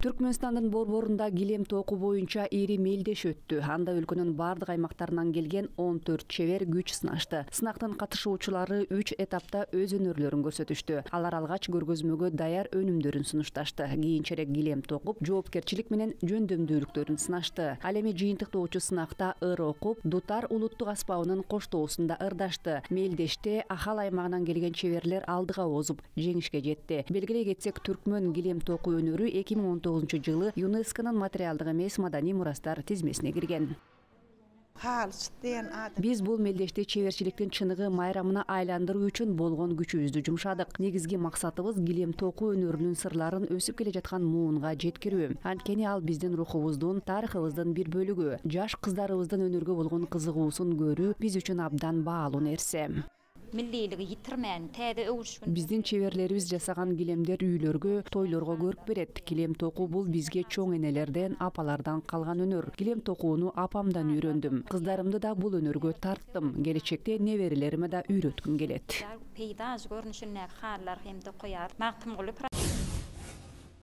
Түркмөнстандын борборунда килем току боюнча ири мелдеш өттү. Анда өлкөнүн бардык аймактарынан келген 14 чебер күч сынашты. Сынактын катышуучулары 3 этапта өз өнөрлөрүн көрсөтүштү. Алар алгач көргөзмөгө даяр өнүмдөрүн сунушташты. Кийинчерээк килем токуп, жоопкерчилик менен жөндөмдүүлүктөрүн сынашты. Ал эми жыйынтыктоочу сынакта ыр окуп, дутар улуттук аспабынын коштоосунда ырдашты. Мелдеште Ахал аймагынан келген чеберлер алдыга озуп, жеңишке жетти. Белгилей кетсек, түркмөн килем току өнөрү 2019 жылы ЮНЕСКОнун материалдык эмес маданий мурастар тизмесине кирген. Биз бул мелдешти чеберчиликтин чыныгы майрамына айландыруу үчүн болгон күчүбүздү жумшадык. Негизги максатыбыз килем току өнөрүнүн сырларын өсүп келе жаткан муунга жеткирүү. Анткени ал биздин рухубуздун, тарыхыбыздын бир бөлүгү. Жаш кыздарыбыздын өнөргө болгон кызыгуусун көрүү биз үчүн абдан баалуу нерсе. Биздин чеберлерибиз жасаган килемдер үйлөргө, тойлорго көрк берет. Килем току бул бизге чоң энелерден, апалардан калган өнөр. Килем токууну апамдан үйрөндүм. Кыздарымды да бул өнөргө тарттым. Келечекте неберелериме да үйрөткүм келет.